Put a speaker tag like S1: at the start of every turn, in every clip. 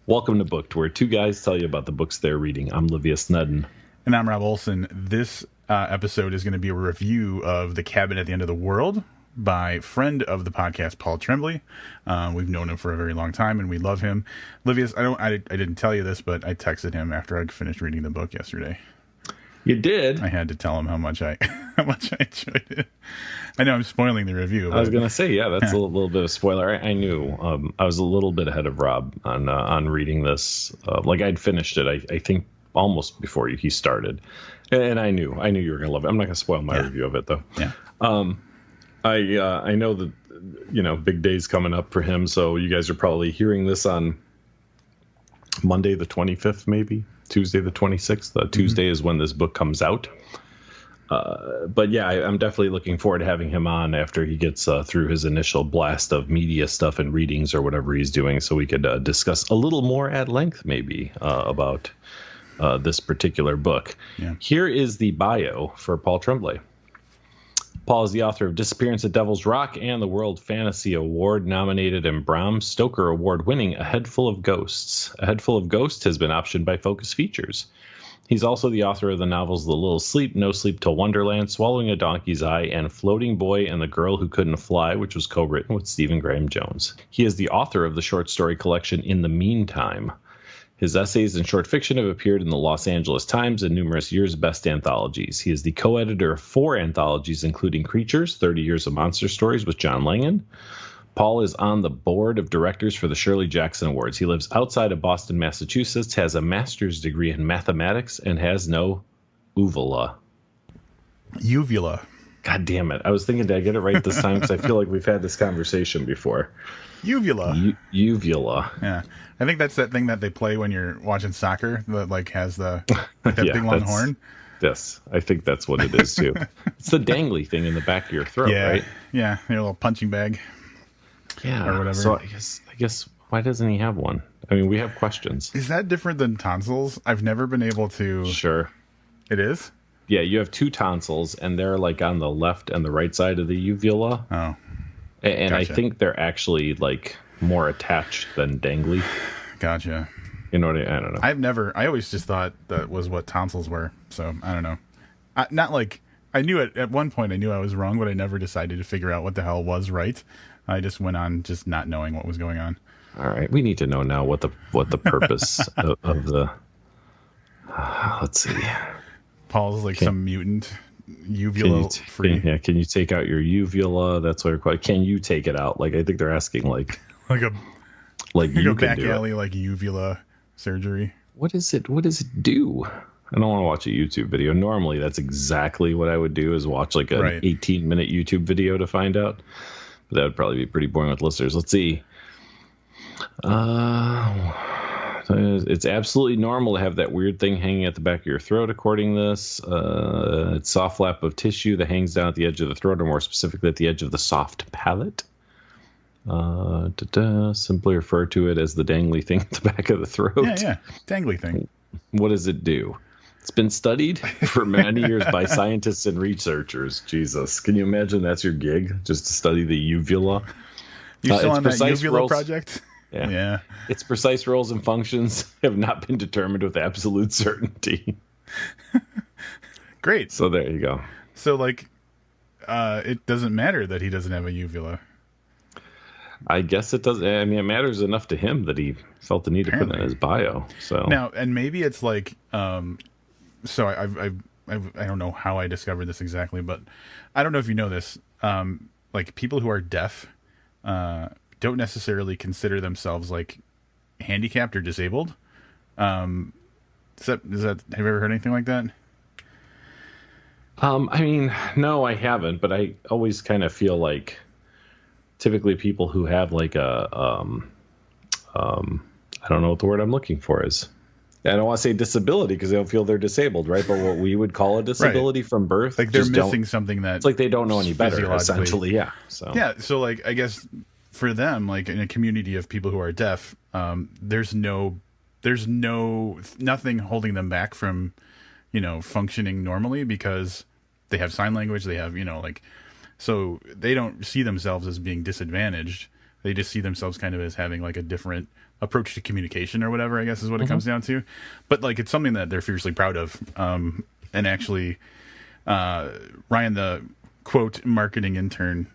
S1: Welcome to Booked, where two guys tell you about the books they're reading. I'm Livia Snedden.
S2: And I'm Rob Olson. This episode is going to be a review of The Cabin at the End of the World by friend of the podcast, Paul Tremblay. We've known him for a very long time, and we love him. Livius, I didn't tell you this, but I texted him after I finished reading the book yesterday.
S1: You did?
S2: I had to tell him how much I enjoyed it. I know I'm spoiling the review.
S1: I was going to say, that's a little bit of a spoiler. I knew I was a little bit ahead of Rob on reading this. I'd finished it, I think, almost before he started. And I knew you were going to love it. I'm not going to spoil my review of it, though.
S2: Yeah.
S1: I know that, big day's coming up for him, so you guys are probably hearing this on Monday the 25th, maybe. Tuesday the 26th. Tuesday is when this book comes out. But yeah, I'm definitely looking forward to having him on after he gets through his initial blast of media stuff and readings or whatever he's doing, so we could discuss a little more at length maybe about this particular book. Yeah. Here is the bio for Paul Tremblay. Paul is the author of Disappearance at Devil's Rock and the World Fantasy Award nominated and Bram Stoker Award winning A Head Full of Ghosts. A Head Full of Ghosts has been optioned by Focus Features. He's also the author of the novels The Little Sleep, No Sleep Till Wonderland, Swallowing a Donkey's Eye, and Floating Boy and the Girl Who Couldn't Fly, which was co-written with Stephen Graham Jones. He is the author of the short story collection In the Meantime. His essays and short fiction have appeared in the Los Angeles Times and numerous years' best anthologies. He is the co-editor of 4 anthologies, including Creatures, 30 Years of Monster Stories with John Langan. Paul is on the board of directors for the Shirley Jackson Awards. He lives outside of Boston, Massachusetts, has a master's degree in mathematics, and has no uvula.
S2: Uvula.
S1: God damn it. I was thinking, did I get it right this time? Because I feel like we've had this conversation before.
S2: Uvula.
S1: Uvula.
S2: Yeah. I think that's that thing that they play when you're watching soccer that has the big long horn.
S1: Yes, I think that's what it is too. It's the dangly thing in the back of your throat, right?
S2: Yeah, your little punching bag.
S1: Yeah.
S2: Or whatever.
S1: So I guess why doesn't he have one? I mean, we have questions.
S2: Is that different than tonsils? I've never been able to.
S1: Sure.
S2: It is?
S1: Yeah, you have 2 tonsils, and they're on the left and the right side of the uvula.
S2: Oh.
S1: And gotcha. I think they're actually more attached than dangly.
S2: Gotcha.
S1: You know what I don't know.
S2: I always just thought that was what tonsils were. So I don't know. I knew it at one point. I knew I was wrong, but I never decided to figure out what the hell was right. I just went on just not knowing what was going on.
S1: All right. We need to know now what the purpose of the, let's see.
S2: Paul's some mutant uvula free.
S1: Can you take out your uvula? That's what required. Can you take it out? I think they're asking
S2: you back alley uvula surgery.
S1: What is it? What does it do? I don't want to watch a YouTube video. Normally, that's exactly what I would do, is watch an 18-minute YouTube video to find out. But that would probably be pretty boring with listeners. Let's see. It's absolutely normal to have that weird thing hanging at the back of your throat, according to this. It's soft flap of tissue that hangs down at the edge of the throat, or more specifically at the edge of the soft palate. Simply refer to it as the dangly thing at the back of the throat.
S2: Yeah, dangly thing.
S1: What does it do? It's been studied for many years by scientists and researchers. Jesus, can you imagine that's your gig, just to study the uvula?
S2: You still on that uvula project?
S1: Yeah. Its precise roles and functions have not been determined with absolute certainty.
S2: Great.
S1: So there you go.
S2: So it doesn't matter that he doesn't have a uvula.
S1: I guess it does. I mean, it matters enough to him that he felt the need to put it in his bio. So
S2: now, and maybe it's so I don't know how I discovered this exactly, but I don't know if you know this. People who are deaf don't necessarily consider themselves handicapped or disabled. Have you ever heard anything like that?
S1: I mean, no, I haven't, but I always kind of feel typically people who have I don't know what the word I'm looking for is. I don't want to say disability because they don't feel they're disabled, right? But what we would call a disability from birth,
S2: they're missing something that
S1: it's they don't know any better, essentially. Yeah.
S2: So I guess for them, in a community of people who are deaf, there's nothing holding them back from, functioning normally because they have sign language. They have, so they don't see themselves as being disadvantaged. They just see themselves kind of as having like a different approach to communication or whatever, I guess is what it comes down to. But like, it's something that they're fiercely proud of. And actually, Ryan, the quote marketing intern,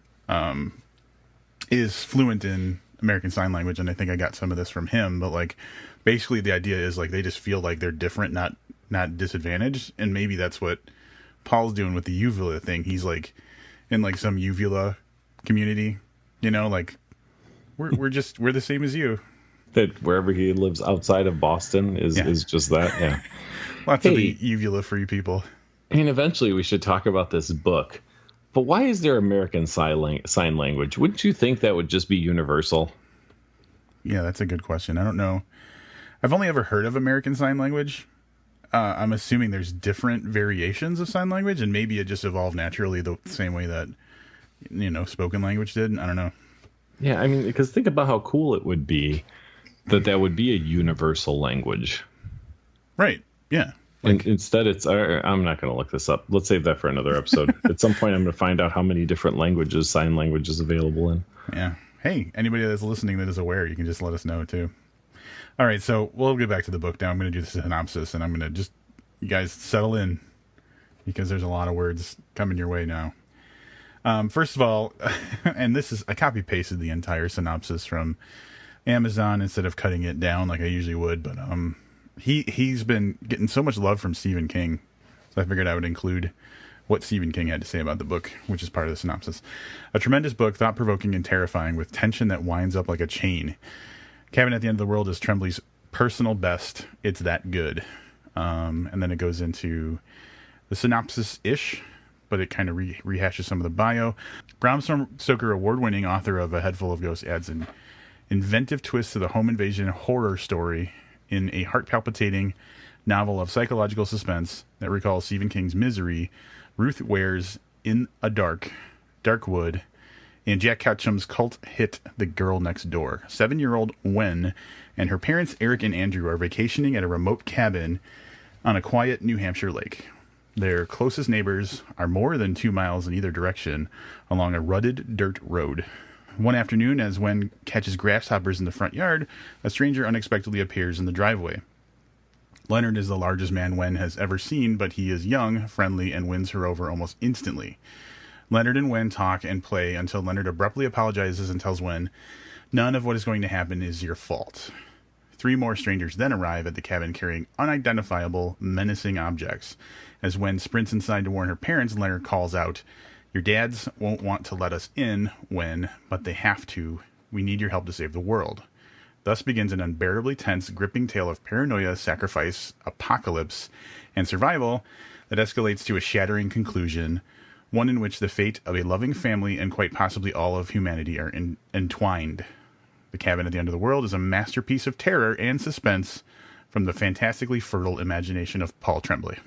S2: is fluent in American Sign Language, and I think I got some of this from him. But like, basically, the idea is like they just feel like they're different, not disadvantaged, and maybe that's what Paul's doing with the uvula thing. He's like in like some uvula community, you know, like we're the same as you.
S1: That wherever he lives outside of Boston is just that. Yeah.
S2: Lots of the uvula free people.
S1: I mean, eventually we should talk about this book. But why is there American Sign Language? Wouldn't you think that would just be universal?
S2: Yeah, that's a good question. I don't know. I've only ever heard of American Sign Language. I'm assuming there's different variations of sign language, and maybe it just evolved naturally the same way that, you know, spoken language did. I don't know.
S1: Yeah, I mean, because think about how cool it would be that would be a universal language. Right, yeah. And instead, I'm not going to look this up. Let's save that for another episode. At some point, I'm going to find out how many different languages sign language is available in.
S2: Yeah. Hey, anybody that's listening that is aware, you can just let us know, too. All right, so we'll get back to the book now. I'm going to do the synopsis, and I'm going to you guys settle in, because there's a lot of words coming your way now. First of all, and I copy-pasted the entire synopsis from Amazon instead of cutting it down like I usually would, but he's been getting so much love from Stephen King, so I figured I would include what Stephen King had to say about the book, which is part of the synopsis. A tremendous book, thought-provoking and terrifying, with tension that winds up like a chain. Cabin at the End of the World is Tremblay's personal best. It's that good. And then it goes into the synopsis-ish, but it kind of rehashes some of the bio. Bram Stoker award-winning author of A Head Full of Ghosts adds an inventive twist to the home invasion horror story in a heart-palpitating novel of psychological suspense that recalls Stephen King's Misery, Ruth Ware's In a Dark Wood, and Jack Ketchum's cult hit The Girl Next Door. 7-year-old Wen and her parents Eric and Andrew are vacationing at a remote cabin on a quiet New Hampshire lake. Their closest neighbors are more than 2 miles in either direction along a rutted dirt road. One afternoon, as Wen catches grasshoppers in the front yard, a stranger unexpectedly appears in the driveway. Leonard is the largest man Wen has ever seen, but he is young, friendly, and wins her over almost instantly. Leonard and Wen talk and play until Leonard abruptly apologizes and tells Wen, "None of what is going to happen is your fault." 3 more strangers then arrive at the cabin carrying unidentifiable, menacing objects. As Wen sprints inside to warn her parents, Leonard calls out, "Your dads won't want to let us in, Wen, but they have to. We need your help to save the world." Thus begins an unbearably tense, gripping tale of paranoia, sacrifice, apocalypse, and survival that escalates to a shattering conclusion, one in which the fate of a loving family and quite possibly all of humanity are entwined. The Cabin at the End of the World is a masterpiece of terror and suspense from the fantastically fertile imagination of Paul Tremblay.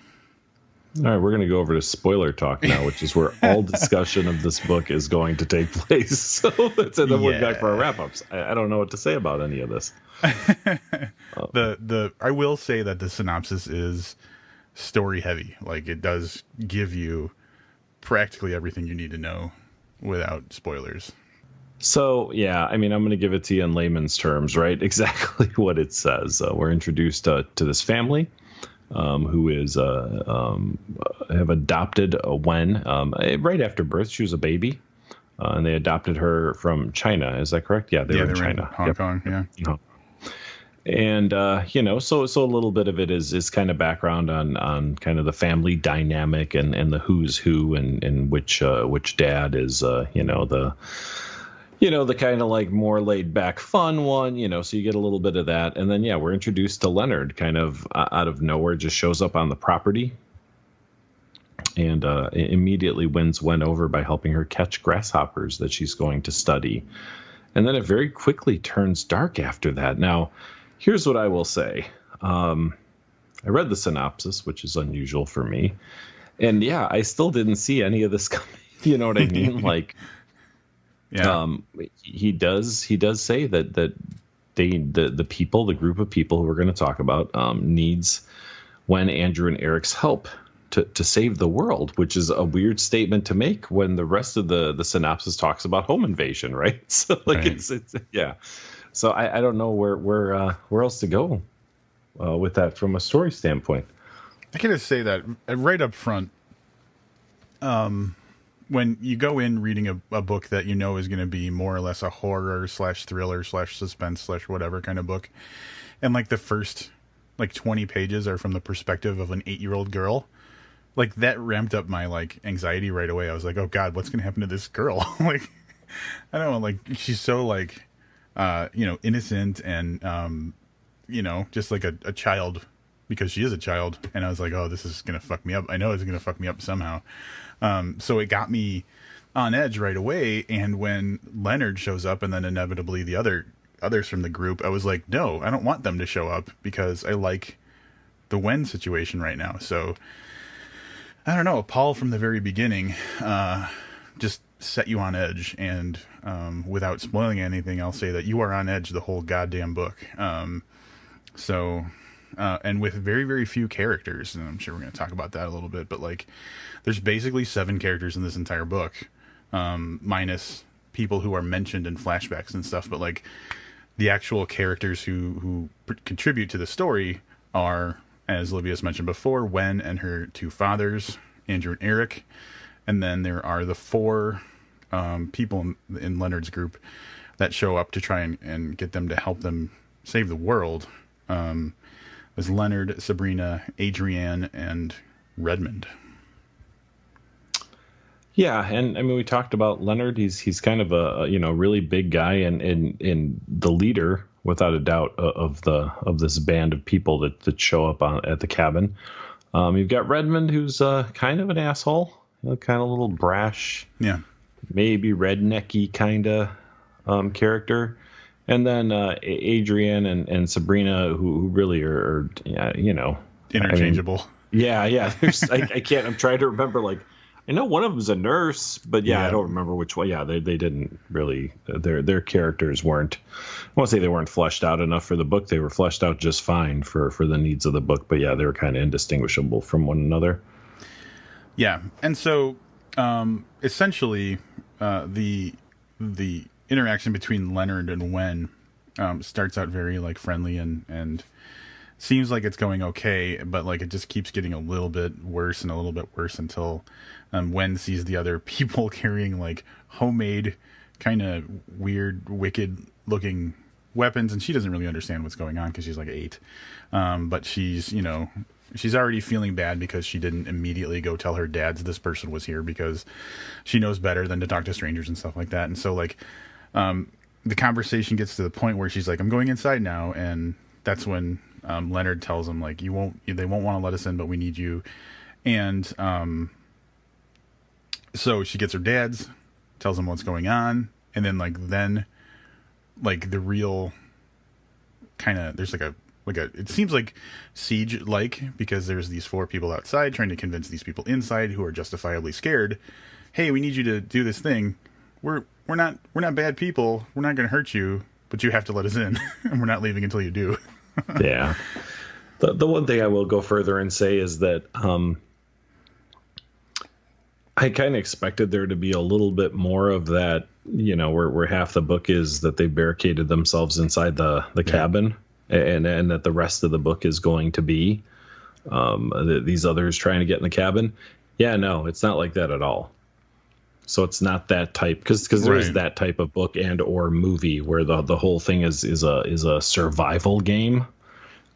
S1: All right, we're going to go over to spoiler talk now, which is where all discussion of this book is going to take place. So let's end up with back for our wrap-ups. I don't know what to say about any of this.
S2: I will say that the synopsis is story heavy. Like, it does give you practically everything you need to know without spoilers.
S1: So, yeah, I mean, I'm going to give it to you in layman's terms, right? Exactly what it says. We're introduced to this family. Who is have adopted Wen right after birth. She was a baby, and they adopted her from China. Is that correct? Yeah, they were in China,
S2: Hong Kong. Yeah.
S1: And so a little bit of it is kind of background on kind of the family dynamic and the who's who and which dad is the kind of like more laid back fun one, so you get a little bit of that. And then, we're introduced to Leonard kind of out of nowhere, just shows up on the property and immediately wins Wen over by helping her catch grasshoppers that she's going to study. And then it very quickly turns dark after that. Now, here's what I will say. I read the synopsis, which is unusual for me. And I still didn't see any of this coming. You know what I mean? Like, yeah. He does say that the group of people who we're going to talk about, needs Wen, Andrew, and Eric's help to save the world, which is a weird statement to make when the rest of the synopsis talks about home invasion, right? So like
S2: Right.
S1: it's yeah. So I don't know where else to go with that from a story standpoint.
S2: I can just say that right up front, when you go in reading a book that you know is going to be more or less a horror / thriller / suspense / whatever kind of book, and like the first like 20 pages are from the perspective of an 8-year-old girl, like that ramped up my like anxiety right away. I was like, oh God, what's going to happen to this girl? Like, I don't know, like she's so like, innocent and, just like a child because she is a child. And I was like, oh, this is going to fuck me up. I know it's going to fuck me up somehow. So it got me on edge right away. And when Leonard shows up and then inevitably the others from the group, I was like, no, I don't want them to show up because I like the Wen situation right now. So I don't know. Paul from the very beginning, just set you on edge. And, without spoiling anything, I'll say that you are on edge the whole goddamn book. And with very, very few characters, and I'm sure we're going to talk about that a little bit, but like there's basically 7 characters in this entire book, minus people who are mentioned in flashbacks and stuff. But like the actual characters who contribute to the story are, as Livius mentioned before, Wen and her 2 fathers, Andrew and Eric. And then there are the 4 people in Leonard's group that show up to try and get them to help them save the world. There's Leonard, Sabrina, Adrienne, and Redmond.
S1: Yeah, and I mean we talked about Leonard. He's kind of a really big guy and the leader without a doubt of this band of people that show up at the cabin. You've got Redmond, who's kind of an asshole, kind of a little brash,
S2: yeah,
S1: maybe rednecky kind of character. And then Adrienne and Sabrina, who really are
S2: interchangeable.
S1: Yeah. I can't. I'm trying to remember. Like, I know one of them is a nurse, but I don't remember which one. Yeah, they didn't really. Their characters weren't. I won't say they weren't fleshed out enough for the book. They were fleshed out just fine for the needs of the book. But yeah, they were kind of indistinguishable from one another.
S2: Yeah, and so essentially, the interaction between Leonard and Wen starts out very like friendly and seems like it's going okay, but like it just keeps getting a little bit worse and a little bit worse until Wen sees the other people carrying like homemade kind of weird, wicked looking weapons, and she doesn't really understand what's going on because she's like 8. But she's already feeling bad because she didn't immediately go tell her dads this person was here because she knows better than to talk to strangers and stuff like that. And so like, the conversation gets to the point where she's like, I'm going inside now. And that's when, Leonard tells him like, they won't want to let us in, but we need you. And, so she gets her dad's, tells him what's going on. And then the real kind of, there's it seems like siege-like because there's these 4 people outside trying to convince these people inside who are justifiably scared. Hey, we need you to do this thing. We're not bad people. We're not going to hurt you, but you have to let us in, and we're not leaving until you do.
S1: Yeah. The one thing I will go further and say is that I kind of expected there to be a little bit more of that, where half the book is that they barricaded themselves inside the cabin. And that the rest of the book is going to be these others trying to get in the cabin. Yeah, no, it's not like that at all. So it's not that type because there is that type of book and or movie where the whole thing is a survival game.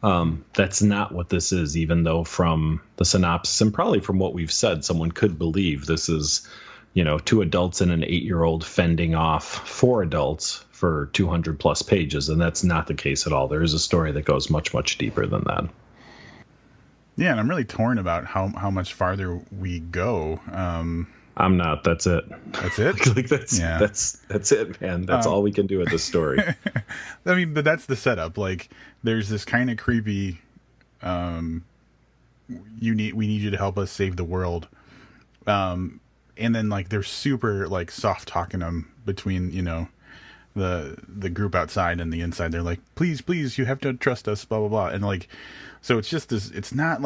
S1: That's not what this is, even though from the synopsis and probably from what we've said, someone could believe this is 2 adults and an 8-year-old fending off 4 adults for 200 plus pages. And that's not the case at all. There is a story that goes much, much deeper than that.
S2: Yeah. And I'm really torn about how much farther we go.
S1: I'm not, that's it.
S2: That's it.
S1: Like that's it, man. That's all we can do with this story.
S2: I mean, but that's the setup. Like there's this kind of creepy, we need you to help us save the world. And then like they're super like soft talking them between, the group outside and the inside. They're like, please, you have to trust us, blah, blah, blah. And like, so it's just this, it's not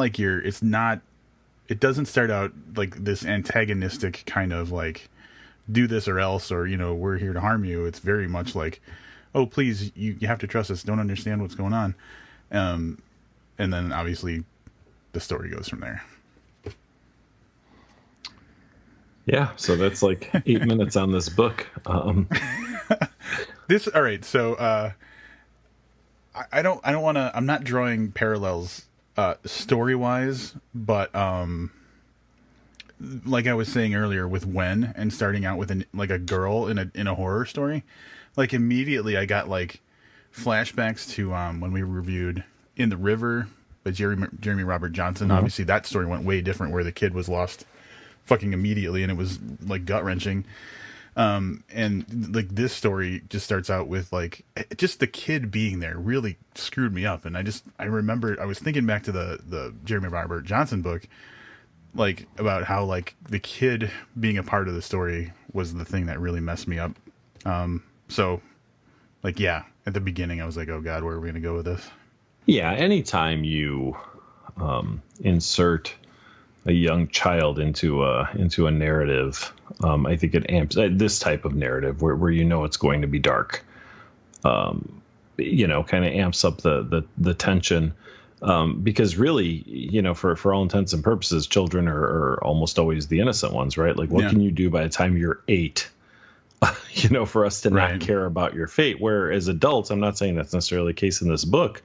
S2: it doesn't start out like this antagonistic kind of like do this or else, or we're here to harm you. It's very much like, oh please, you have to trust us. Don't understand what's going on, and then obviously the story goes from there.
S1: Yeah, so that's like 8 minutes on this book.
S2: All right. So I don't want to. I'm not drawing parallels story wise, but like I was saying earlier with Wen and starting out with a girl in a horror story, like immediately I got like flashbacks to when we reviewed In the River by Jeremy Robert Johnson. Mm-hmm. Obviously, that story went way different, where the kid was lost fucking immediately, and it was like gut wrenching. And like this story just starts out with like just the kid being there really screwed me up. And I remember I was thinking back to the Jeremy Robert Johnson book, like about how like the kid being a part of the story was the thing that really messed me up. So like, yeah, at the beginning I was like, oh God, where are we going to go with this?
S1: Yeah. Anytime you, insert a young child into a narrative, I think it amps this type of narrative where it's going to be dark. Kind of amps up the tension, because really, for all intents and purposes, children are almost always the innocent ones, right? Like, what can you do by the time you're 8? For us to not care about your fate. Where as adults, I'm not saying that's necessarily the case in this book.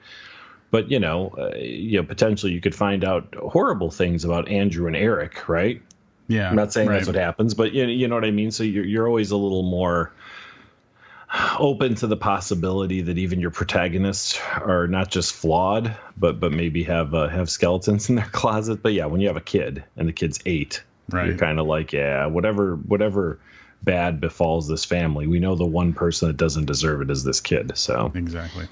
S1: But, potentially you could find out horrible things about Andrew and Eric, right?
S2: Yeah.
S1: I'm not saying that's what happens, but you know what I mean? So you're always a little more open to the possibility that even your protagonists are not just flawed, but maybe have skeletons in their closet. But yeah, when you have a kid and the kid's 8, you're kind of like, yeah, whatever bad befalls this family, we know the one person that doesn't deserve it is this kid. So
S2: exactly.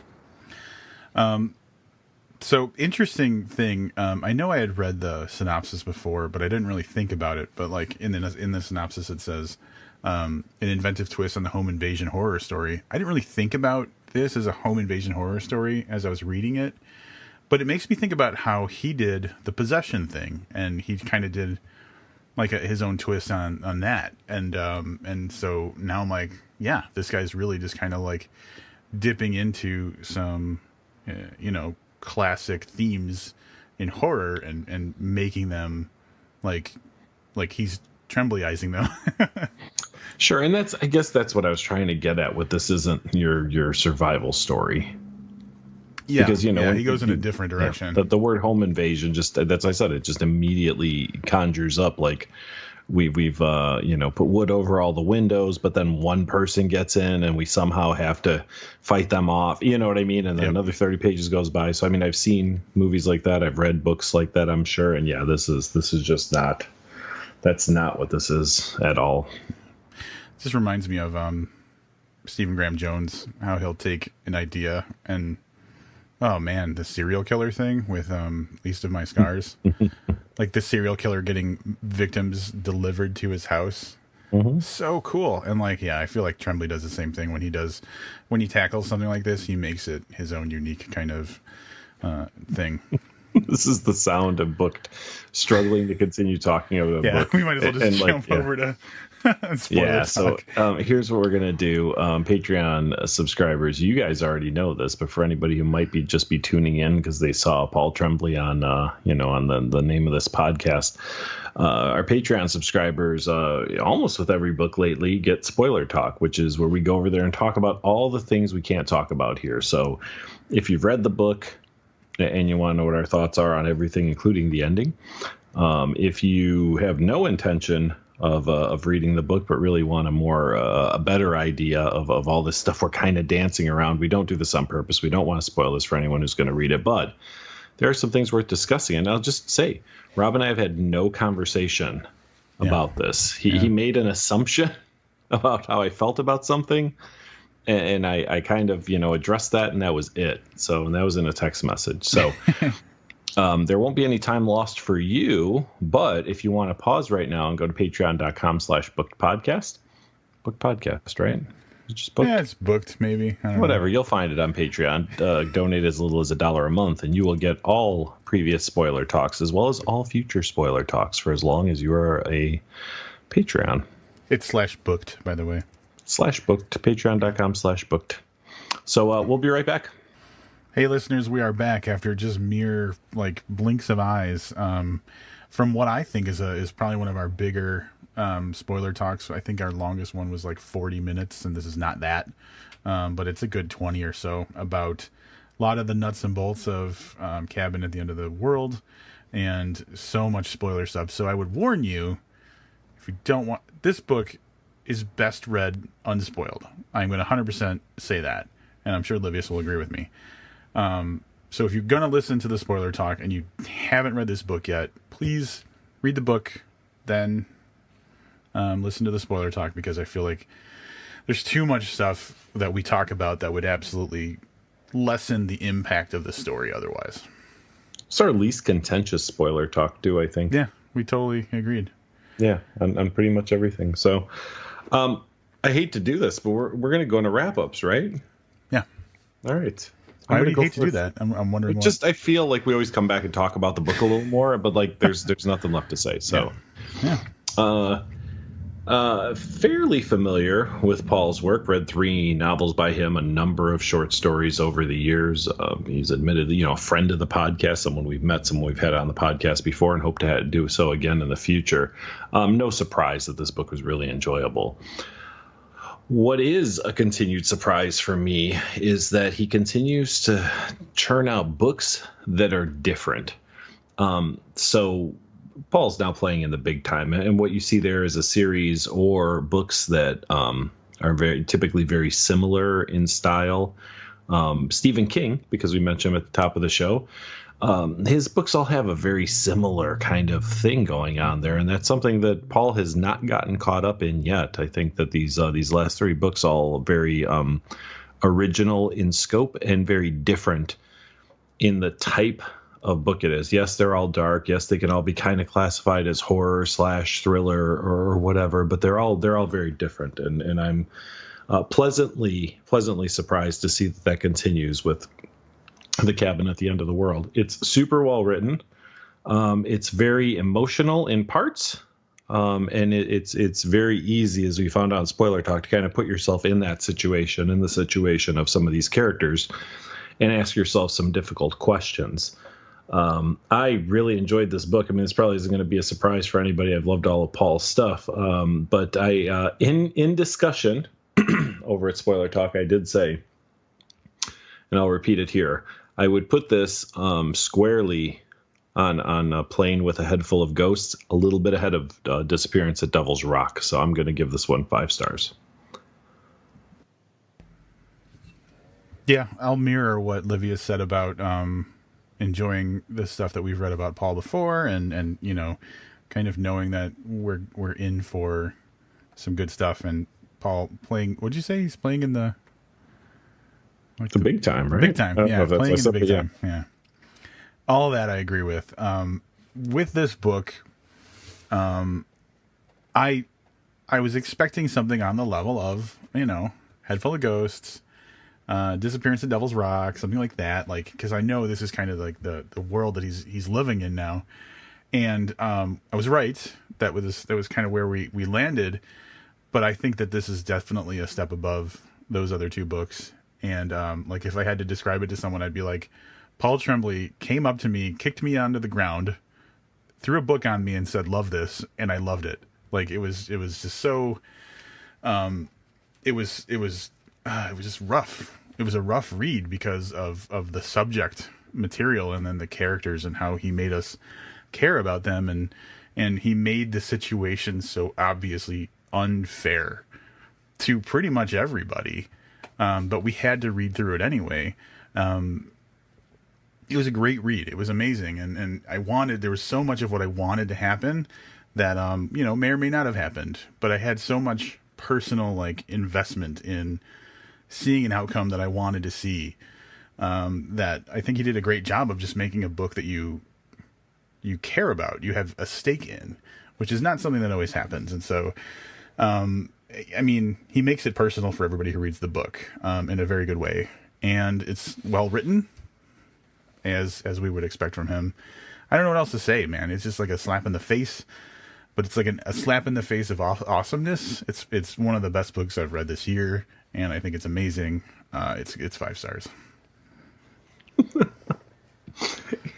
S2: So interesting thing. I know I had read the synopsis before, but I didn't really think about it. But like in the synopsis, it says an inventive twist on the home invasion horror story. I didn't really think about this as a home invasion horror story as I was reading it, but it makes me think about how he did the possession thing, and he kind of did like his own twist on that. And so now I'm like, yeah, this guy's really just kind of like dipping into some, classic themes in horror and making them like he's Tremblayizing them.
S1: Sure. And I guess that's what I was trying to get at with this isn't your survival story.
S2: Yeah. Because, he goes in a different direction.
S1: The word home invasion, that's I said, it just immediately conjures up like we've put wood over all the windows, but then one person gets in and we somehow have to fight them off. You know what I mean? And then another 30 pages goes by. So, I mean, I've seen movies like that. I've read books like that, I'm sure. And yeah, this is just that's not what this is at all.
S2: It just reminds me of Stephen Graham Jones, how he'll take an idea and, oh man, the serial killer thing with Least of My Scars. Like the serial killer getting victims delivered to his house. Mm-hmm. So cool. And like, yeah, I feel like Tremblay does the same thing when he tackles something like this, he makes it his own unique kind of thing.
S1: This is the sound of book struggling to continue talking about a book.
S2: We might as well just jump over to
S1: spoiler talk. So here's what we're going to do. Patreon subscribers, you guys already know this, but for anybody who might be tuning in because they saw Paul Tremblay on the name of this podcast, our Patreon subscribers, almost with every book lately, get spoiler talk, which is where we go over there and talk about all the things we can't talk about here. So if you've read the book and you want to know what our thoughts are on everything, including the ending, if you have no intention of reading the book, but really want a better idea of all this stuff we're kind of dancing around. We don't do this on purpose. We don't want to spoil this for anyone who's going to read it, but there are some things worth discussing. And I'll just say, Rob and I have had no conversation about this. He made an assumption about how I felt about something, and I kind of, addressed that, and that was it. So that was in a text message. So there won't be any time lost for you, but if you want to pause right now and go to patreon.com/bookpodcast, book podcast, right? Just booked.
S2: Yeah, it's booked, maybe. I don't
S1: Whatever.
S2: know.
S1: You'll find it on Patreon. Donate as little as $1 a month, and you will get all previous spoiler talks as well as all future spoiler talks for as long as you are a Patreon.
S2: It's /booked, by the way.
S1: /booked. Patreon.com/booked. So we'll be right back.
S2: Hey, listeners, we are back after just mere blinks of eyes. From what I think is probably one of our bigger spoiler talks. I think our longest one was 40 minutes, and this is not that, but it's a good 20 or so about a lot of the nuts and bolts of Cabin at the End of the World, and so much spoiler stuff. So I would warn you, if you don't want, this book is best read unspoiled. I'm going to 100% say that, and I'm sure Livius will agree with me. So if you're going to listen to the spoiler talk and you haven't read this book yet, please read the book, then listen to the spoiler talk, because I feel like there's too much stuff that we talk about that would absolutely lessen the impact of the story otherwise.
S1: It's our least contentious spoiler talk, too, I think.
S2: Yeah, we totally agreed.
S1: Yeah, on pretty much everything. So I hate to do this, but we're going to go into wrap-ups, right?
S2: Yeah.
S1: All right.
S2: Why would you hate to do that? I'm wondering why.
S1: Just, I feel like we always come back and talk about the book a little more, but there's nothing left to say. So,
S2: yeah.
S1: Fairly familiar with Paul's work. Read 3 novels by him, a number of short stories over the years. He's admittedly, a friend of the podcast, someone we've met, someone we've had on the podcast before, and hope to do so again in the future. No surprise that this book was really enjoyable. What is a continued surprise for me is that he continues to churn out books that are different. So Paul's now playing in the big time, and what you see there is a series or books that are typically very similar in style. Stephen King, because we mentioned him at the top of the show, his books all have a very similar kind of thing going on there, and that's something that Paul has not gotten caught up in yet. I think that these last 3 books all very original in scope and very different in the type of book it is. Yes, they're all dark. Yes, they can all be kind of classified as horror / thriller or whatever, but they're all very different, and I'm pleasantly surprised to see that continues with The Cabin at the End of the World. It's super well written. It's very emotional in parts, and it's very easy, as we found out in Spoiler Talk, to kind of put yourself in that situation, in the situation of some of these characters, and ask yourself some difficult questions. I really enjoyed this book. I mean, this probably isn't going to be a surprise for anybody. I've loved all of Paul's stuff, but I in discussion over at Spoiler Talk, I did say, and I'll repeat it here, I would put this squarely on a plane with a head full of ghosts, a little bit ahead of Disappearance at Devil's Rock. So I'm going to give this one 5 stars.
S2: Yeah, I'll mirror what Livia said about enjoying the stuff that we've read about Paul before, and kind of knowing that we're in for some good stuff. And Paul playing, what'd you say? He's playing in the
S1: big time, right?
S2: Big time, yeah. Playing in the big time, yeah. All that I agree with. With this book, I was expecting something on the level of, Head Full of Ghosts, Disappearance at Devil's Rock, something like that. Because I know this is kind of like the world that he's living in now. And I was right. That was kind of where we landed. But I think that this is definitely a step above those other 2 books. And if I had to describe it to someone, I'd be like, Paul Tremblay came up to me, kicked me onto the ground, threw a book on me, and said, "Love this," and I loved it. It was just so. It was just rough. It was a rough read because of the subject material, and then the characters and how he made us care about them, and he made the situation so obviously unfair to pretty much everybody. But we had to read through it anyway. It was a great read. It was amazing. And there was so much of what I wanted to happen that, may or may not have happened, but I had so much personal, investment in seeing an outcome that I wanted to see, that I think he did a great job of just making a book that you care about, you have a stake in, which is not something that always happens. And so, I mean, he makes it personal for everybody who reads the book in a very good way, and it's well written, as we would expect from him. I don't know what else to say, man. It's just like a slap in the face, but it's like a slap in the face of awesomeness. It's one of the best books I've read this year, and I think it's amazing. It's 5 stars.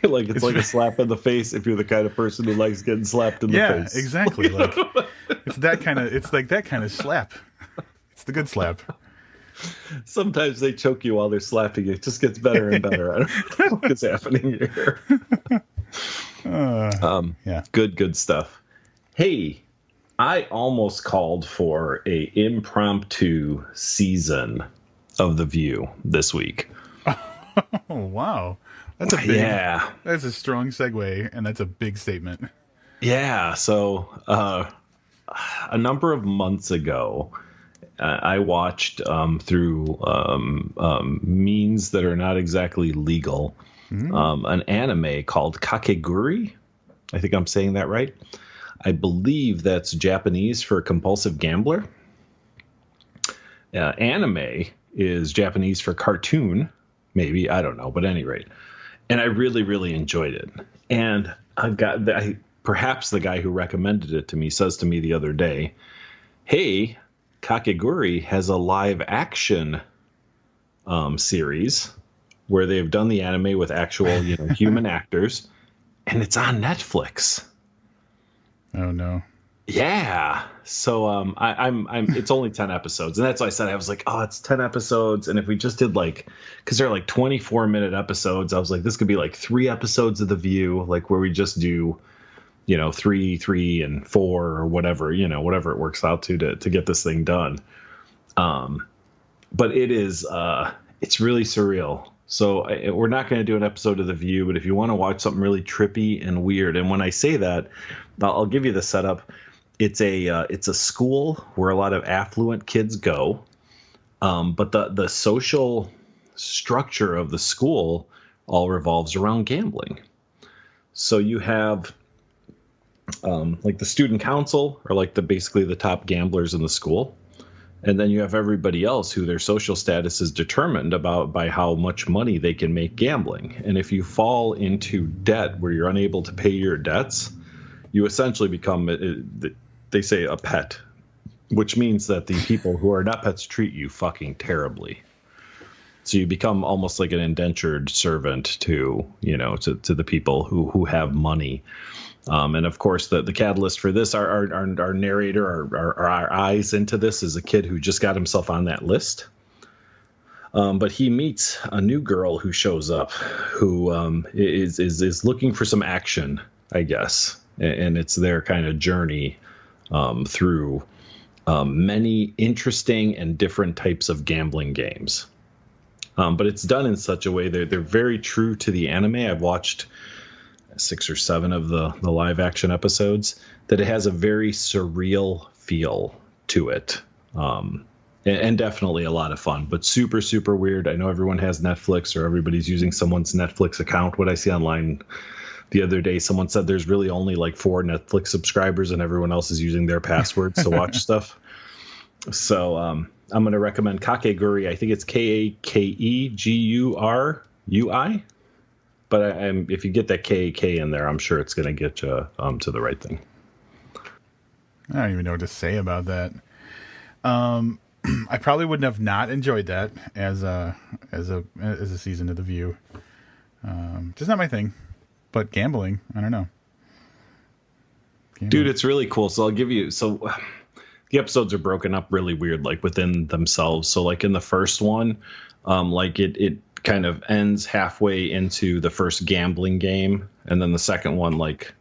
S1: Like it's like a slap in the face if you're the kind of person who likes getting slapped in the face.
S2: Yeah, exactly. Like it's like that kind of slap. It's the good slap.
S1: Sometimes they choke you while they're slapping you. It just gets better and better. I don't know what's happening here.
S2: Yeah.
S1: Good stuff. Hey, I almost called for a impromptu season of The View this week.
S2: Oh, wow. That's a strong segue, and that's a big statement.
S1: Yeah. So a number of months ago, I watched through means that are not exactly legal an anime called Kakigori. I think I'm saying that right. I believe that's Japanese for compulsive gambler. Anime is Japanese for cartoon, maybe. I don't know. But at any rate. And I really, really enjoyed it. And perhaps the guy who recommended it to me says to me the other day, hey, Kakigori has a live action series where they've done the anime with actual, human actors, and it's on Netflix.
S2: Oh no.
S1: Yeah. So I'm it's only 10 episodes, and that's why I said, I was like, oh, it's 10 episodes, and if we just did because they're like 24-minute episodes, I was like, this could be like 3 episodes of The View, like where we just do 3 and 4 or whatever, whatever it works out to get this thing done. But it is it's really surreal. So we're not going to do an episode of The View, but if you want to watch something really trippy and weird, and when I say that, I'll give you the setup. It's a school where a lot of affluent kids go, but the social structure of the school all revolves around gambling. So you have like the student council are like basically the top gamblers in the school. And then you have everybody else who their social status is determined by how much money they can make gambling. And if you fall into debt where you're unable to pay your debts, you essentially become, they say, a pet, which means that the people who are not pets treat you fucking terribly. So you become almost like an indentured servant to the people who have money. And of course, the catalyst for this, our narrator, our eyes into this, is a kid who just got himself on that list. But he meets a new girl who shows up, who is looking for some action, I guess, and it's their kind of journey through many interesting and different types of gambling games. But it's done in such a way that they're very true to the anime. I've watched 6 or 7 of the live action episodes, that it has a very surreal feel to it. And definitely a lot of fun, but super, super weird. I know everyone has Netflix, or everybody's using someone's Netflix account. What I see online the other day, someone said there's really only like 4 Netflix subscribers and everyone else is using their passwords to watch stuff. So I'm going to recommend Kakeguri. I think it's Kakeguri. But if you get that K in there, I'm sure it's going to get you to the right thing.
S2: I don't even know what to say about that. I probably wouldn't have not enjoyed that as a season of The View. Just not my thing. But gambling, I don't know.
S1: Dude, it's really cool. So I'll give you. So the episodes are broken up really weird, like within themselves. So like in the first one, like it kind of ends halfway into the first gambling game, and then the second one, like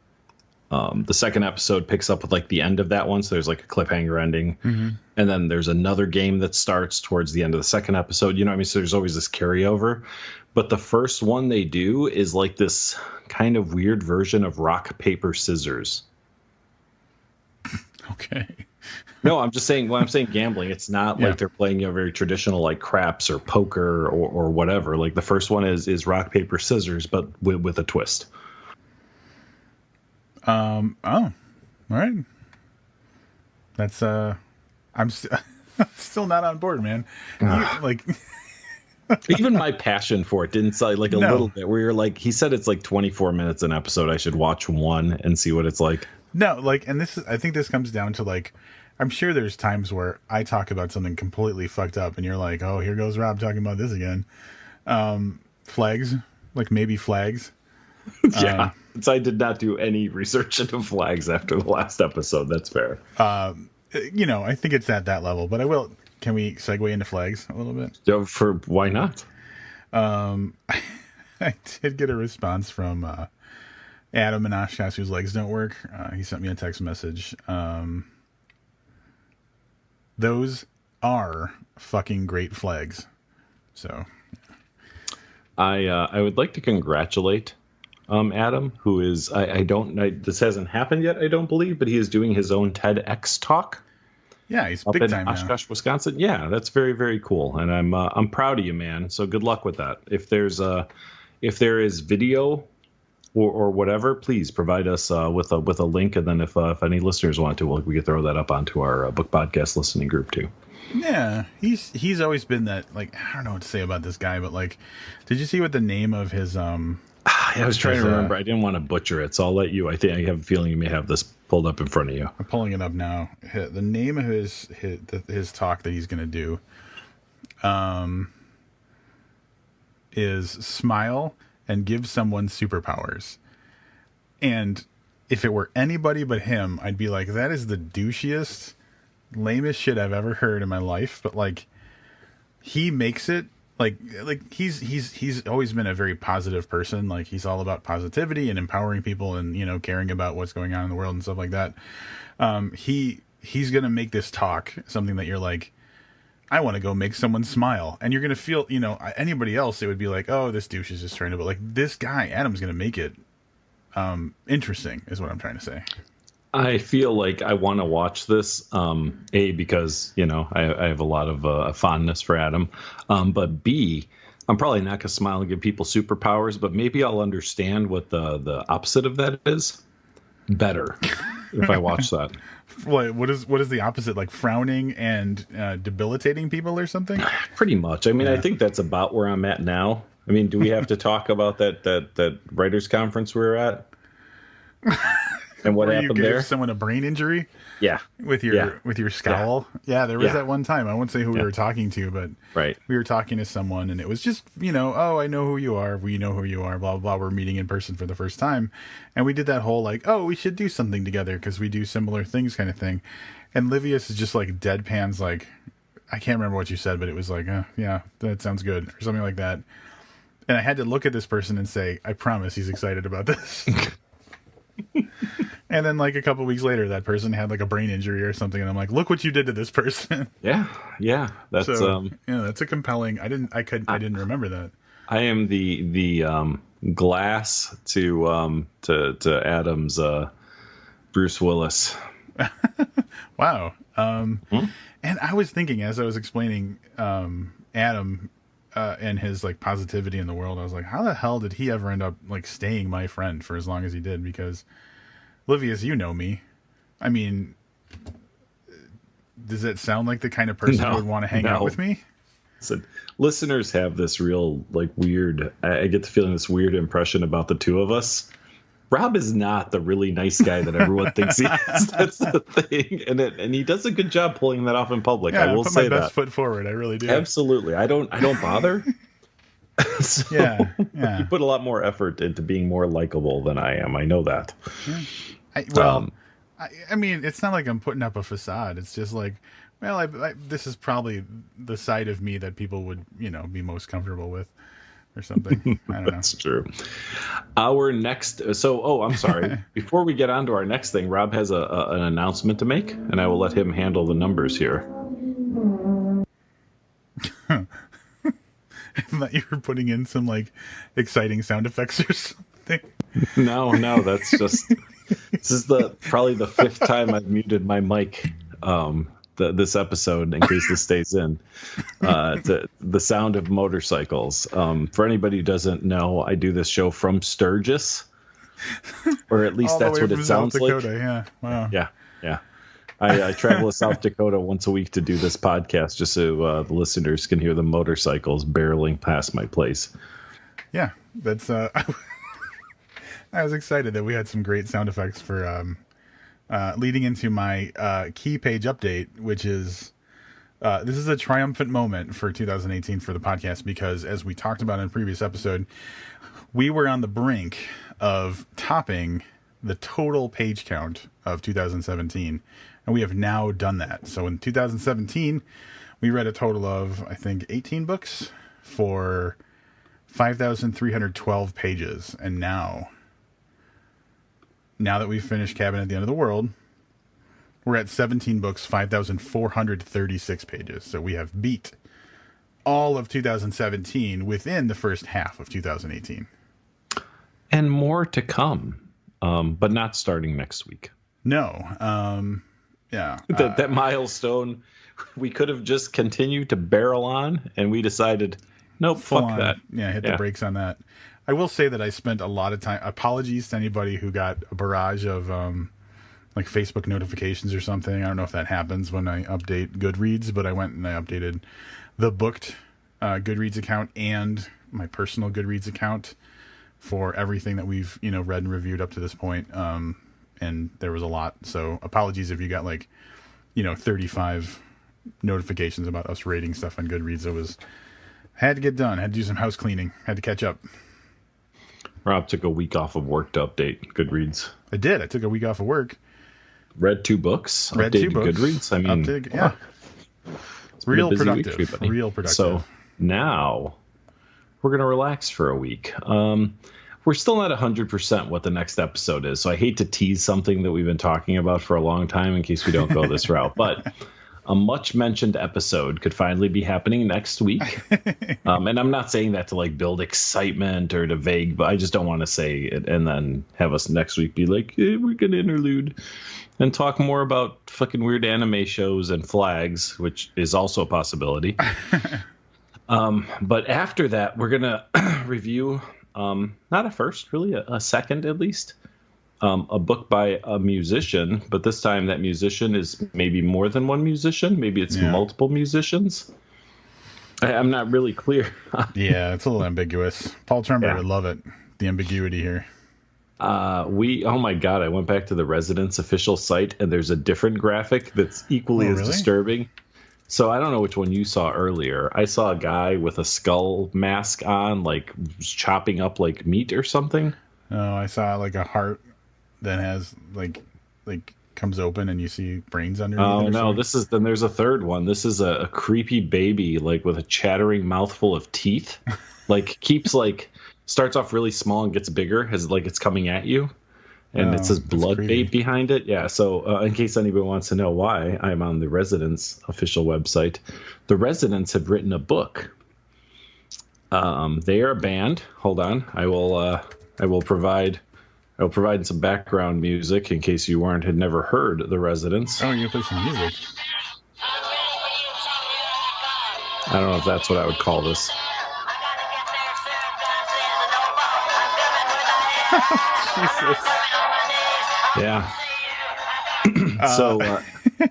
S1: the second episode picks up with like the end of that one, so there's like a cliffhanger ending. And then there's another game that starts towards the end of the second episode, you know what I mean? So there's always this carryover, but the first one they do is like this kind of weird version of rock paper scissors.
S2: Okay.
S1: No, I'm just saying, when I'm saying gambling, it's not like they're playing a very traditional like craps or poker or whatever. Like the first one is rock, paper, scissors, but with a twist.
S2: Oh, all right. That's I'm still not on board, man. Like,
S1: even my passion for it didn't say like a little bit where you're like, he said it's like 24 minutes an episode. I should watch one and see what it's like.
S2: No, like, and I think this comes down to like, I'm sure there's times where I talk about something completely fucked up and you're like, oh, here goes Rob talking about this again. Flags, like maybe flags.
S1: Yeah. I did not do any research into flags after the last episode. That's fair.
S2: I think it's at that level, but I will. Can we segue into flags a little bit?
S1: Why not?
S2: I did get a response from Adam in Oshkosh whose legs don't work. He sent me a text message. Those are fucking great flags. So,
S1: I would like to congratulate Adam, who is this hasn't happened yet, I don't believe, but he is doing his own TEDx talk.
S2: Yeah, he's
S1: up
S2: big
S1: in
S2: time
S1: Oshkosh,
S2: now.
S1: Wisconsin. Yeah, that's very, very cool, and I'm proud of you, man. So good luck with that. If there is video or whatever, please provide us with a link, and then if any listeners want to, we could throw that up onto our book podcast listening group too.
S2: Yeah, he's always been that, like, I don't know what to say about this guy, but like, did you see what the name of his
S1: I was trying to remember. I didn't want to butcher it, so I'll let you. I have a feeling you may have this pulled up in front of you.
S2: I'm pulling it up now. The name of his talk that he's going to do is Smile and Give Someone Superpowers. And if it were anybody but him, I'd be like, that is the douchiest, lamest shit I've ever heard in my life. But like, he makes it like he's always been a very positive person. Like, he's all about positivity and empowering people and, caring about what's going on in the world and stuff like that. He's going to make this talk something that you're like, I want to go make someone smile. And you're going to feel, anybody else, it would be like, oh, this douche is just trying to, but like this guy, Adam's going to make it interesting is what I'm trying to say.
S1: I feel like I want to watch this, because, I have a lot of fondness for Adam. But B, I'm probably not going to smile and give people superpowers, but maybe I'll understand what the opposite of that is better if I watch that.
S2: What is the opposite? Like frowning and debilitating people or something?
S1: Pretty much. I mean, yeah. I think that's about where I'm at now. I mean, do we have to talk about that writers conference we were at? And what happened there? You gave
S2: someone a brain injury?
S1: Yeah.
S2: With your scowl? Yeah, there was that one time. I won't say who we were talking to, but we were talking to someone and it was just, oh, I know who you are. We know who you are, blah, blah, blah. We're meeting in person for the first time. And we did that whole like, oh, we should do something together because we do similar things kind of thing. And Livius is just like deadpans like, I can't remember what you said, but it was like, yeah, that sounds good or something like that. And I had to look at this person and say, I promise he's excited about this. And then like a couple weeks later, that person had like a brain injury or something. And I'm like, look what you did to this person.
S1: Yeah. That's,
S2: that's a compelling, I didn't remember that.
S1: I am the glass to Adam's, Bruce Willis.
S2: Wow. And I was thinking as I was explaining, Adam, and his like positivity in the world, I was like, how the hell did he ever end up like staying my friend for as long as he did? Because Livius, you know me. I mean, does that sound like the kind of person who would want to hang out with me?
S1: So, listeners have this real like weird, I get the feeling this weird impression about the two of us. Rob is not the really nice guy that everyone thinks he is. That's the thing, and he does a good job pulling that off in public.
S2: Yeah,
S1: I will say that. I
S2: put my best foot forward. I really do.
S1: Absolutely. I don't bother. So
S2: yeah.
S1: You put a lot more effort into being more likable than I am. I know that.
S2: Yeah. I mean, it's not like I'm putting up a facade. It's just like, well, this is probably the side of me that people would, be most comfortable with. Or something. I don't know.
S1: That's true. Our next, I'm sorry. Before we get on to our next thing, Rob has an announcement to make, and I will let him handle the numbers here.
S2: I thought you were putting in some like exciting sound effects or something.
S1: No, that's just this is probably the fifth time I've muted my mic. This episode, in case this stays in, the sound of motorcycles. For anybody who doesn't know, I do this show from Sturgis, or at least that's what it sounds like.
S2: Yeah, wow.
S1: Yeah. I travel to South Dakota once a week to do this podcast, just so the listeners can hear the motorcycles barreling past my place.
S2: Yeah, that's. I was excited that we had some great sound effects for leading into my key page update, which is this is a triumphant moment for 2018 for the podcast because, as we talked about in a previous episode, we were on the brink of topping the total page count of 2017. And we have now done that. So in 2017, we read a total of, I think, 18 books for 5,312 pages. And now that we've finished Cabin at the End of the World, we're at 17 books, 5,436 pages. So we have beat all of 2017 within the first half of 2018.
S1: And more to come, but not starting next week.
S2: No. Yeah.
S1: That milestone, we could have just continued to barrel on, and we decided, nope, fuck that.
S2: Yeah, hit the brakes on that. I will say that I spent a lot of time. Apologies to anybody who got a barrage of like Facebook notifications or something. I don't know if that happens when I update Goodreads, but I went and I updated the booked Goodreads account and my personal Goodreads account for everything that we've read and reviewed up to this point. And there was a lot. So apologies if you got 35 notifications about us rating stuff on Goodreads. It had to get done. Had to do some house cleaning. Had to catch up.
S1: Rob took a week off of work to update Goodreads.
S2: I did. I took a week off of work.
S1: Read 2 books.
S2: Read
S1: updated
S2: 2 books.
S1: Goodreads. I mean,
S2: yeah.
S1: It's real productive.
S2: Real productive.
S1: So now we're going to relax for a week. We're still not 100% what the next episode is, so I hate to tease something that we've been talking about for a long time in case we don't go this route. But a much-mentioned episode could finally be happening next week. And I'm not saying that to build excitement or to vague, but I just don't want to say it and then have us next week be like, hey, we're going to interlude and talk more about fucking weird anime shows and flags, which is also a possibility. But after that, we're going to review... not a first, really, a second at least. A book by a musician, but this time that musician is maybe more than one musician. Maybe it's multiple musicians. I'm not really clear.
S2: Yeah, it's a little ambiguous. Paul Tremblay would love it. The ambiguity here.
S1: Oh my God, I went back to the Residence official site and there's a different graphic that's equally as disturbing. So I don't know which one you saw earlier. I saw a guy with a skull mask on, chopping up meat or something.
S2: Oh, I saw a heart that has comes open and you see brains underneath.
S1: Oh no, then there's a third one. This is a creepy baby with a chattering mouthful of teeth. Keeps starts off really small and gets bigger as it's coming at you. And it says blood bait behind it. Yeah, so in case anybody wants to know why I'm on the Residence official website, the Residents have written a book. They are a band. Hold on. I will provide some background music in case you had never heard the Residents.
S2: Oh, you're gonna play some music.
S1: I don't know if that's what I would call this.
S2: Jesus.
S1: Yeah. So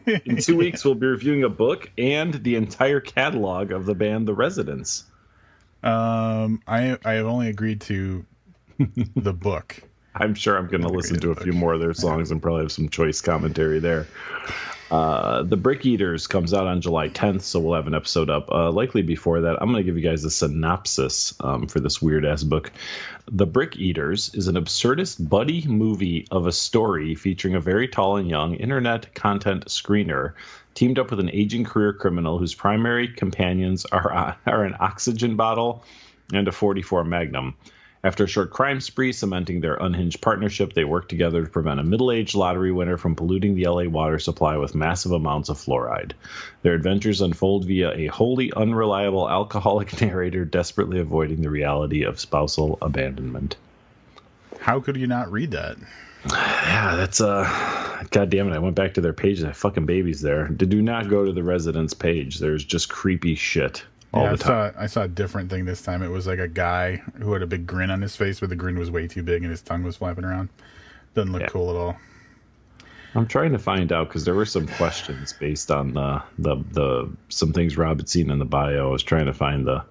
S1: in 2 weeks, we'll be reviewing a book and the entire catalog of the band The Residents.
S2: I have only agreed to the book.
S1: I'm sure I'm going to listen to a few more of their songs and probably have some choice commentary there. The Brick Eaters comes out on July 10th, so we'll have an episode up likely before that. I'm going to give you guys a synopsis for this weird-ass book. The Brick Eaters is an absurdist buddy movie of a story featuring a very tall and young internet content screener teamed up with an aging career criminal whose primary companions are an oxygen bottle and a .44 Magnum. After a short crime spree cementing their unhinged partnership, they work together to prevent a middle-aged lottery winner from polluting the LA water supply with massive amounts of fluoride. Their adventures unfold via a wholly unreliable alcoholic narrator desperately avoiding the reality of spousal abandonment.
S2: How could you not read that?
S1: Yeah, that's God damn it! I went back to their page. That fucking baby's there. Do not go to the Residence page. There's just creepy shit.
S2: I saw a different thing this time. It was a guy who had a big grin on his face, but the grin was way too big and his tongue was flapping around. Doesn't look cool at all.
S1: I'm trying to find out because there were some questions based on the some things Rob had seen in the bio. I was trying to find the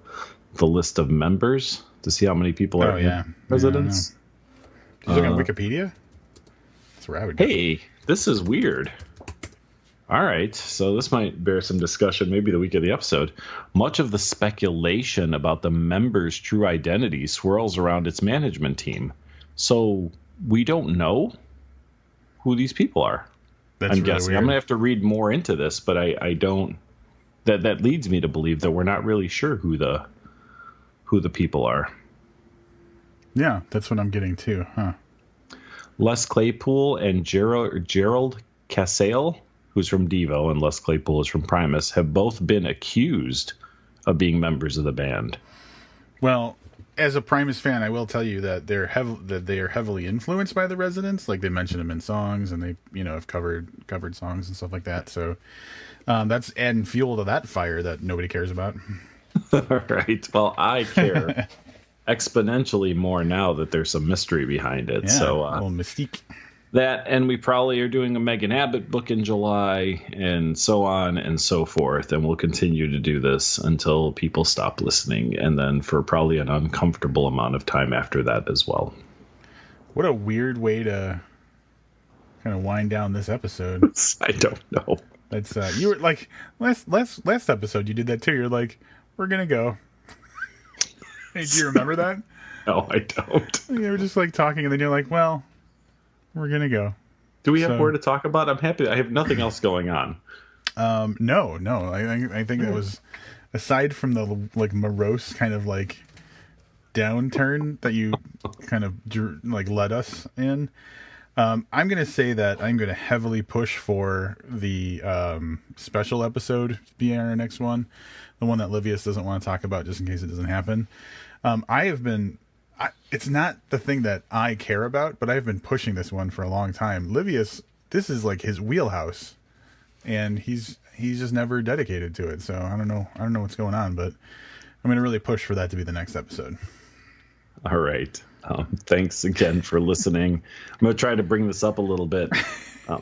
S1: list of members to see how many people are presidents.
S2: Did you look on Wikipedia? That's where I would go.
S1: Hey, this is weird. All right, so this might bear some discussion maybe the week of the episode. Much of the speculation about the members' true identity swirls around its management team. So we don't know who these people are.
S2: That's
S1: I'm
S2: really
S1: guessing.
S2: weird.
S1: I'm going to have to read more into this, but I don't... That leads me to believe that we're not really sure who the people are.
S2: Yeah, that's what I'm getting too, huh?
S1: Les Claypool and Gerald Casale, who's from Devo, and Les Claypool is from Primus, have both been accused of being members of the band.
S2: Well, as a Primus fan, I will tell you that they are heavily influenced by the Residents. Like, they mention them in songs, and they have covered songs and stuff like that. So that's adding fuel to that fire that nobody cares about.
S1: All right. Well, I care exponentially more now that there's some mystery behind it.
S2: Yeah,
S1: so
S2: a little mystique.
S1: That, and we probably are doing a Megan Abbott book in July, and so on and so forth. And we'll continue to do this until people stop listening, and then for probably an uncomfortable amount of time after that as well.
S2: What a weird way to kind of wind down this episode.
S1: I don't know.
S2: That's you were like last episode you did that too. You're like, we're gonna go. Hey, do you remember that?
S1: No, I don't.
S2: You were just like talking, and then you're like, well, we're gonna go.
S1: Do we have more to talk about? I'm happy. I have nothing else going on.
S2: No. I think that was, aside from the like morose kind of like downturn that you kind of like led us in. I'm gonna say that I'm gonna heavily push for the special episode being our next one, the one that Livius doesn't want to talk about just in case it doesn't happen. It's not the thing that I care about, but I've been pushing this one for a long time. Livius, this is like his wheelhouse, and he's just never dedicated to it. So I don't know what's going on, but I'm gonna really push for that to be the next episode. All
S1: right. Thanks again for listening. I'm going to try to bring this up a little bit.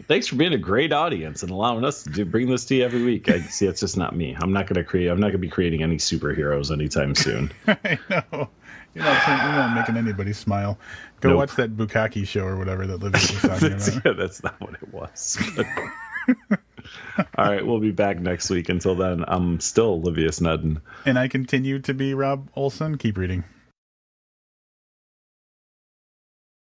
S1: Thanks for being a great audience and allowing us to bring this to you every week. I see it's just not me. I'm not going to be creating any superheroes anytime soon.
S2: I know. You're not making anybody smile. Go watch that Bukkake show or whatever that Livius was talking about.
S1: Yeah, that's not what it was. All right, we'll be back next week. Until then, I'm still Livius Nedden.
S2: And I continue to be Rob Olson. Keep reading.